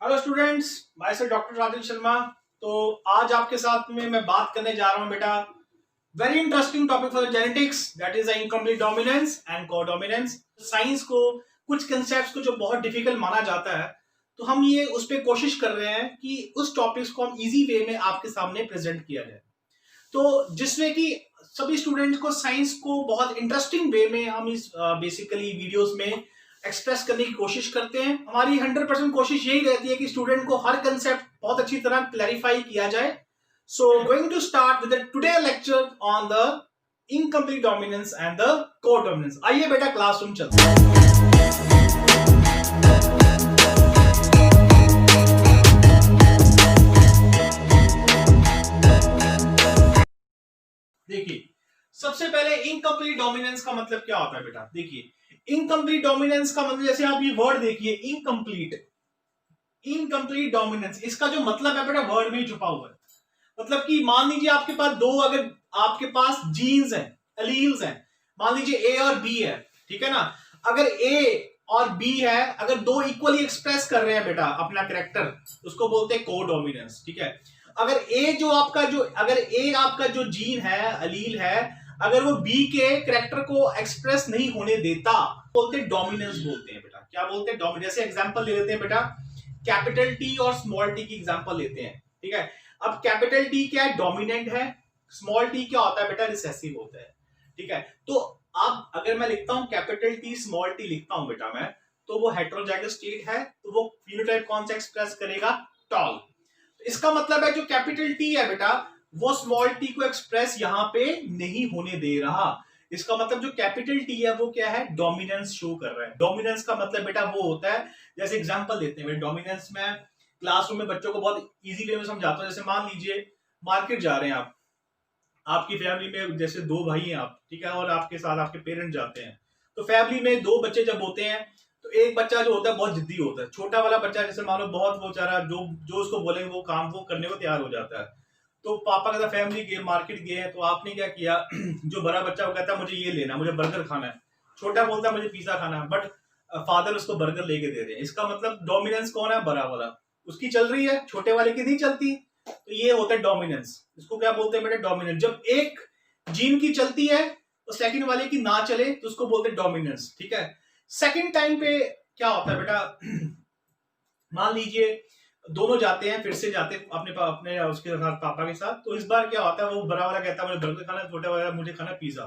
Hello students, मैं से doctor Rajesh Sharma. तो आज आपके साथ में मैं बात करने जा रहा हूं बेटा, very interesting topic for genetics, that is incomplete dominance and codominance. Science को कुछ कंसेप्ट्स को जो बहुत डिफिकल्ट माना जाता है, तो हम ये उस पर कोशिश कर रहे हैं कि उस टॉपिक्स को हम इजी वे में आपके सामने प्रेजेंट किया जाए, तो जिसमें कि सभी स्टूडेंट्स को साइंस को बहुत इंटरेस्टिंग वे में हम इस बेसिकली वीडियोस में एक्सप्रेस करने की कोशिश करते हैं। हमारी 100% कोशिश यही रहती है कि स्टूडेंट को हर कंसेप्ट बहुत अच्छी तरह क्लैरिफाई किया जाए। So going to start with today lecture on the incomplete dominance and the codominance. आइए बेटा क्लासरूम चलते हैं। देखिए, सबसे पहले इनकम्प्लीट डोमिनेंस का मतलब क्या होता है बेटा। देखिए, इनकम्प्लीट डोमिनेंस का मतलब, जैसे आप ये वर्ड देखिए इनकम्प्लीट, इनकम्प्लीट डोमिनेंस, इसका जो मतलब है बेटा वर्ड में ही छुपा हुआ है। मतलब कि मान लीजिए आपके पास दो, अगर आपके पास जीन्स हैं, एलील्स हैं, मान लीजिए ए और बी है, ठीक है ना। अगर ए और बी है, अगर दो इक्वली एक्सप्रेस कर रहे हैं बेटा अपना कैरेक्टर, उसको बोलते हैं कोडोमिनेंस, ठीक है। अगर ए आपका जो जीन है, अलील है, अगर वो बी के कैरेक्टर को एक्सप्रेस नहीं होने देता, बोलते हैं डोमिनेंस बोलते हैं बेटा। क्या बोलते हैं? डोमिनेंस। जैसे एग्जांपल ले लेते हैं बेटा, कैपिटल टी और स्मॉल टी की एग्जांपल लेते हैं, ठीक है। अब कैपिटल टी क्या है? डोमिनेंट है। स्मॉल टी क्या होता है बेटा? रिसेसिव होता है, ठीक है। तो अब अगर मैं लिखता हूं कैपिटल टी स्मॉल टी लिखता हूं बेटा मैं, तो वो हेटेरोजाइगस स्टेट है, तो वो फिनोटाइप कौन सा एक्सप्रेस करेगा? टॉल। इसका मतलब है जो कैपिटल टी है बेटा, वो स्मॉल टी को एक्सप्रेस यहां पे नहीं होने दे रहा। इसका मतलब जो कैपिटल टी है वो क्या है? डोमिनेंस शो कर रहा है। डोमिनेंस का मतलब बेटा वो होता है, जैसे एग्जांपल देते हैं डोमिनेंस में, क्लासरूम में बच्चों को बहुत इजी वे में समझाता हूं। जैसे मान लीजिए मार्केट जा रहे हैं आप, आपकी फैमिली में जैसे दो भाई हैं आप, ठीक है, और आपके साथ आपके पेरेंट्स जाते हैं। तो फैमिली में दो बच्चे जब होते हैं, तो एक बच्चा जो होता है बहुत जिद्दी होता है, छोटा वाला बच्चा जैसे मानो बहुत वो बेचारा जो जो उसको बोलेंगे वो काम वो करने को तैयार हो जाता है। तो पापा कहता फैमिली गए, मार्केट गए, तो आपने क्या किया? जो बड़ा बच्चा वो कहता है मुझे ये लेना, मुझे बर्गर खाना है। छोटा बोलता है मुझे पिज्जा खाना है, बट फादर उसको बर्गर लेके दे रहे हैं। इसका मतलब डोमिनेंस कौन है? बड़ा वाला, उसकी चल रही है, छोटे वाले की नहीं चलती। तो ये होता है डोमिनेंस। इसको क्या बोलते हैं बेटा? डोमिनेंस। जब एक जीन की चलती है तो सेकंड वाले की ना चले, तो उसको बोलते हैं डोमिनेंस, ठीक है। सेकंड टाइम पे क्या होता है बेटा? मान लीजिए दोनों जाते हैं, फिर से जाते हैं अपने उसके साथ, पापा के साथ। तो इस बार क्या होता है, वो बड़ा वाला कहता है मुझे बर्गर खाना है, छोटा वाला मुझे खाना पिज्जा।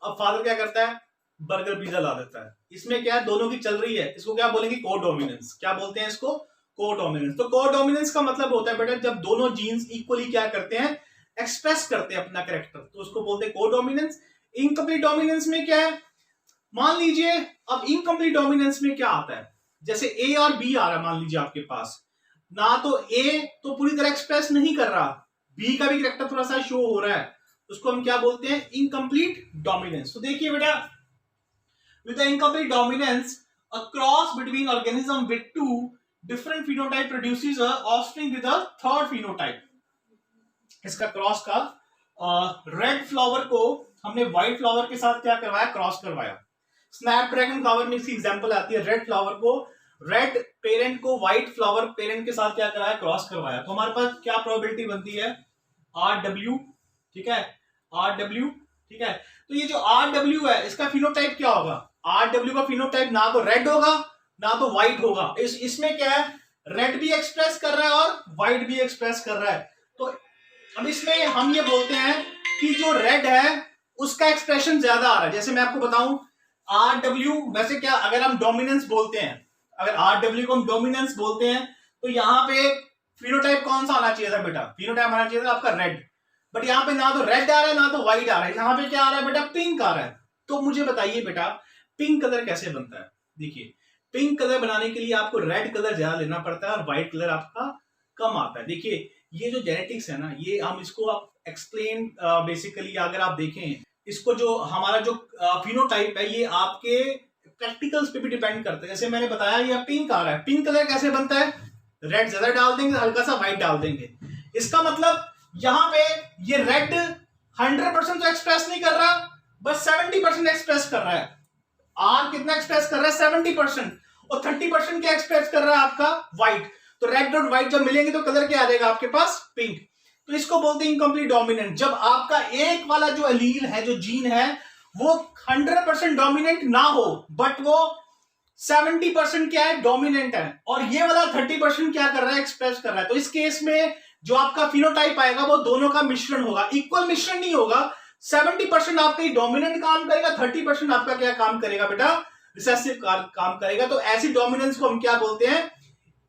अब फादर क्या करता है? बर्गर पिज्जा ला देता है। इसमें क्या है? दोनों की चल रही है। इसको क्या बोलेंगे? कोडोमिनेंस। क्या बोलते हैं इसको? कोडोमिनेंस। तो कोडोमिनेंस का मतलब होता है बेटा जब दोनों जीन्स इक्वली क्या करते हैं? एक्सप्रेस करते हैं अपना कैरेक्टर, तो उसको बोलते हैं कोडोमिनेंस। इनकम्प्लीट डोमिनेंस में क्या है? मान लीजिए अब इनकम्प्लीट डोमिनेंस में क्या आता है, जैसे ए और बी आ रहा है मान लीजिए आपके पास, ना तो ए तो पूरी तरह एक्सप्रेस नहीं कर रहा, बी का भी कैरेक्टर थोड़ा सा शो हो रहा है, उसको हम क्या बोलते हैं? Incomplete dominance. तो देखिए बेटा, with the incomplete dominance, a cross between organism with two different phenotype produces a offspring with a third phenotype। इसका क्रॉस का रेड फ्लावर को हमने व्हाइट फ्लावर के साथ क्या करवाया? क्रॉस करवाया। स्नैपड्रैगन फ्लावर में इसकी एग्जांपल आती है, रेड फ्लावर को, रेड पेरेंट को व्हाइट फ्लावर पेरेंट के साथ क्या कराया? क्रॉस करवाया। तो हमारे पास क्या प्रोबेबिलिटी बनती है? RW, ठीक है, RW, ठीक है। तो ये जो RW है, इसका फिनोटाइप क्या होगा? RW का फिनोटाइप ना तो रेड होगा ना तो व्हाइट होगा। इसमें क्या है? रेड भी एक्सप्रेस कर रहा है और व्हाइट भी एक्सप्रेस कर रहा है। तो अब इसमें हम ये बोलते हैं कि जो रेड है उसका एक्सप्रेशन ज्यादा आ रहा है। जैसे मैं आपको बताऊं, RW वैसे क्या, अगर हम डोमिनेंस बोलते हैं, अगर RW को हम डोमिनेंस बोलते हैं, तो यहाँ पे फिनोटाइप कौन सा आना चाहिए था बेटा? फिनोटाइप आना चाहिए था आपका रेड। बट यहाँ पे ना तो रेड आ रहा है ना तो व्हाइट आ रहा है, यहाँ पे क्या आ रहा है बेटा? पिंक आ रहा है। तो मुझे बताइए बेटा, पिंक कलर कैसे बनता है? देखिए, पिंक कलर बनाने के लिए आपको रेड कलर ज्यादा लेना पड़ता है और व्हाइट कलर आपका कम आता है। देखिए, ये जो जेनेटिक्स है ना, ये हम इसको आप एक्सप्लेन बेसिकली अगर आप देखें इसको, जो हमारा जो फिनोटाइप है, ये आपके प्रैक्टिकल्स पे भी डिपेंड करता है। जैसे मैंने बताया ये पिंक आ रहा है, पिंक कलर कैसे बनता है? रेड ज्यादा डाल देंगे, हल्का सा व्हाइट डाल देंगे। इसका मतलब यहां पे ये रेड 100% तो एक्सप्रेस नहीं कर रहा, बस 70% एक्सप्रेस कर रहा है। आर कितना एक्सप्रेस कर रहा है? 70%। और 30% क्या एक्सप्रेस कर रहा है आपका? व्हाइट। तो रेड और व्हाइट जब मिलेंगे तो कलर क्या आ जाएगा आपके पास, पिंक। तो इसको बोलते हैं इनकम्प्लीट डोमिनेंट, जब आपका एक वाला जो एलील है, जो जीन है, वो 100% डोमिनेंट ना हो, बट वो 70% क्या है, डोमिनेंट है, और ये वाला 30% क्या कर रहा है, एक्सप्रेस कर रहा है। तो इस केस में जो आपका फिनोटाइप आएगा वो दोनों का मिश्रण होगा, इक्वल मिश्रण नहीं होगा। 70% आपका डोमिनेंट काम करेगा, 30% आपका क्या काम करेगा बेटा, रिसेसिव काम करेगा। तो ऐसी डोमिनेंस को हम क्या बोलते हैं,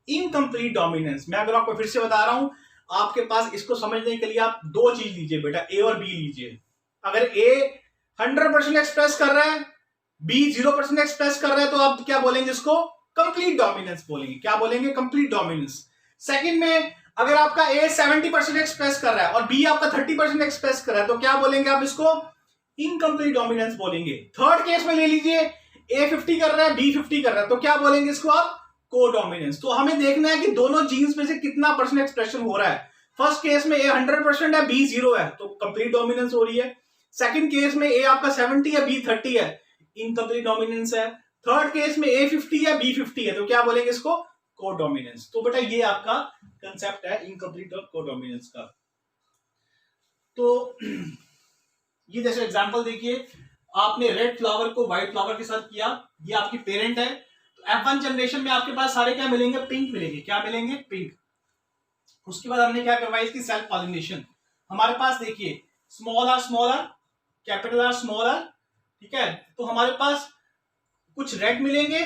इनकम्प्लीट डोमिनेंस। मैं अगर आपको फिर से बता रहा हूं, आपके पास इसको समझने के लिए आप दो चीज लीजिए बेटा, ए और बी लीजिए। अगर ए 100% एक्सप्रेस कर रहा है, बी 0% एक्सप्रेस कर रहा है, तो आप क्या बोलेंगे, इसको कंप्लीट डोमिनेंस बोलेंगे। क्या बोलेंगे, कंप्लीट डोमिनेंस। सेकंड में अगर आपका ए 70% एक्सप्रेस कर रहा है और बी आपका 30% एक्सप्रेस कर रहा है, तो क्या बोलेंगे आप, इसको इनकम्प्लीट डोमिनेंस बोलेंगे। थर्ड केस में ले लीजिए, ए 50 कर रहा है, बी 50 कर रहा है, तो क्या बोलेंगे इसको आप, को डोमिनेंस। तो हमें देखना है कि दोनों जीन्स में से कितना परसेंट एक्सप्रेशन हो रहा है। फर्स्ट केस में ए 100% है, बी 0 है, तो कंप्लीट डोमिनेंस हो रही है। सेकंड केस में ए आपका 70 है, बी 30 है, इनकम्प्लीट डोमिनेंस है। थर्ड केस में ए 50 है, बी 50 है, तो क्या बोलेंगे इसको, को डोमिनेंस। तो बेटा ये आपका कंसेप्ट है इनकम्प्लीट और को डोमिनेंस का। तो ये जैसे एग्जांपल देखिए, आपने रेड फ्लावर को व्हाइट फ्लावर के साथ किया, ये आपकी पेरेंट है। तो F1 जनरेशन में आपके पास सारे क्या मिलेंगे, पिंक मिलेंगे। क्या मिलेंगे, पिंक। उसके बाद हमने क्या करवाया, इसकी सेल्फ पॉलिनेशन। हमारे पास देखिए small R capital R small R, ठीक है। तो हमारे पास कुछ रेड मिलेंगे,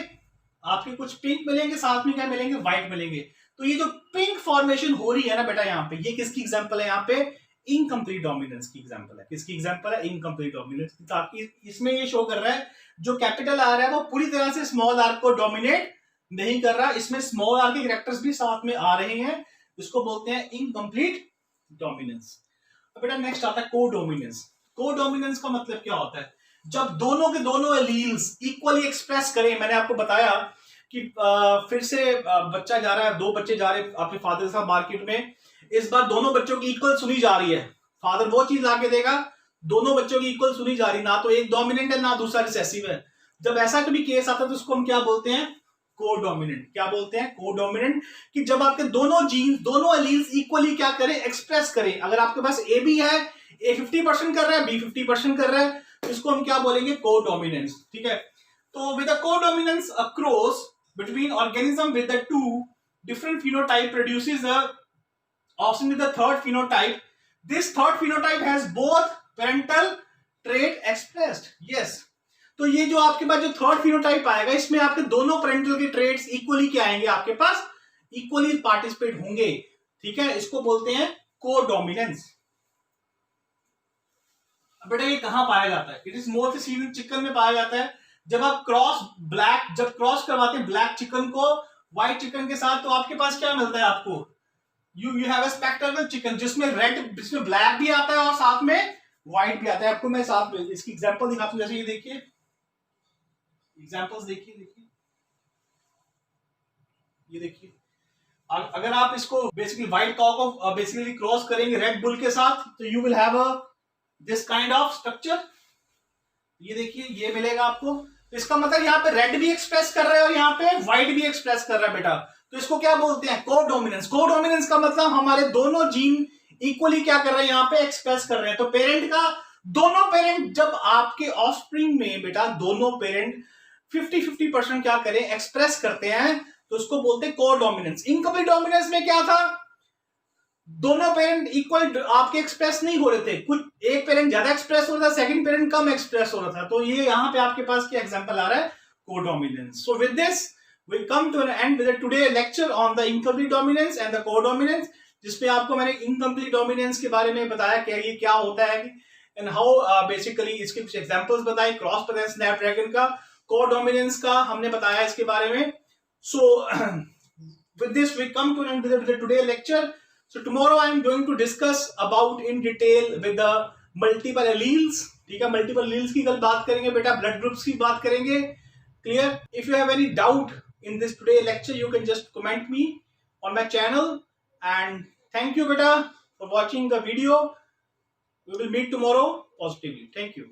आपके कुछ पिंक मिलेंगे, साथ में क्या मिलेंगे, व्हाइट मिलेंगे। तो ये जो पिंक फॉर्मेशन हो रही है ना बेटा यहाँ पे, ये किसकी एग्जांपल है, यहाँ पे इनकम्प्लीट डोमिनेंस की एग्जांपल है। किसकी एग्जांपल है, इनकम्प्लीट डोमिनेंस। ताकि इसमें ये शो कर रहा है जो कैपिटल आर है वो पूरी तरह से स्मॉल आर को डोमिनेट नहीं कर रहा, इसमें स्मॉल आर के कैरेक्टर्स भी साथ में आ रहे हैं, इसको बोलते हैं इनकम्प्लीट डोमिनेंस। बेटा नेक्स्ट आता है को डोमिनेंस। को डोमिनेंस का मतलब क्या होता है, जब दोनों के दोनों एलील्स इक्वली एक्सप्रेस करें। मैंने आपको बताया कि फिर से बच्चा जा रहा है, दो बच्चे जा रहे हैं अपने फादर के साथ मार्केट में, इस बार दोनों बच्चों की इक्वल सुनी जा रही है। फादर वो चीज लाके देगा, दोनों बच्चों की इक्वल सुनी जा रही, ना तो एक डोमिनेंट है ना दूसरा रिसेसिव है। जब ऐसा कभी केस आता है तो उसको हम क्या बोलते हैं, को डोमिनेंट। क्या बोलते हैं, को डोमिनेंट। कि जब आपके दोनों जीन्स, दोनों एलील्स इक्वली क्या करें, एक्सप्रेस करें। अगर आपके पास ए बी है, ए 50% कर रहा है, बी 50% कर रहा है, तो इसको हम क्या बोलेंगे, को डोमिनेंस। ठीक है। तो विद द को dominance across between organism with the two different phenotype produces a offspring with the third phenotype. This third phenotype has both parental trait expressed. Yes. तो ये जो आपके पास जो थर्ड फिनोटाइप आएगा, इसमें आपके दोनों पेरेंटल के ट्रेट्स इक्वली क्या आएंगे, आपके पास इक्वली पार्टिसिपेट होंगे। ठीक है, इसको बोलते हैं को डोमिनेंस। बेटा ये कहां पाया जाता है, it is most seen in chicken में पाया जाता है। जब आप जब क्रॉस करवाते हैं ब्लैक चिकन को व्हाइट चिकन के साथ, तो आपके पास क्या मिलता है, आपको you have a spectral chicken, जिसमें ब्लैक भी आता है और साथ में व्हाइट भी आता है। आपको मैं साथ में इसकी एग्जांपल दिखाता हूं। जैसे ये देखिए, एग्जांपल्स देखिए, ये देखिए, अगर आप इसको बेसिकली व्हाइट काउ को बेसिकली क्रॉस करेंगे रेड बुल के साथ, तो you will have this kind of structure. ये देखिए, ये मिलेगा आपको। तो इसका मतलब यहाँ पे रेड भी एक्सप्रेस कर रहा है और यहाँ पे व्हाइट भी एक्सप्रेस कर रहा है बेटा। तो इसको क्या बोलते हैं, को डोमिनेंस। को डोमिनेंस का मतलब हमारे दोनों जीन इक्वली क्या कर रहे हैं, यहाँ पे एक्सप्रेस कर रहे हैं। तो पेरेंट का, दोनों पेरेंट जब आपके ऑफस्प्रिंग में बेटा दोनों पेरेंट 50-50% क्या करें, एक्सप्रेस करते हैं, तो उसको बोलते हैं को डोमिनेंस। इनकम्प्लीट डोमिनेंस में क्या था, दोनों पेरेंट इक्वल आपके एक्सप्रेस नहीं हो रहे थे, कुछ एक पेरेंट ज्यादा एक्सप्रेस हो रहा था, सेकंड पेरेंट कम एक्सप्रेस हो रहा था। तो ये यहाँ पे आपके पास क्या एग्जांपल आ रहा है, codominance. So with this we come to an end with today lecture on the incomplete dominance and the codominance, जिसपे आपको मैंने इनकम्प्लीट डोमिनेंस के बारे में बताया कि ये क्या होता है एंड हाउ बेसिकली इसके कुछ एग्जांपल्स बताए, क्रॉस बताया स्नैपड्रैगन का, को डोमिनेंस का हमने बताया इसके बारे में। सो with this we come to an end with the today lecture. So tomorrow I am going to discuss about in detail with the multiple alleles. ठीक है, multiple alleles की कल बात करेंगे बेटा, blood groups की बात करेंगे। Clear? If you have any doubt in this today lecture, you can just comment me on my channel. And thank you beta for watching the video. We will meet tomorrow positively. Thank you.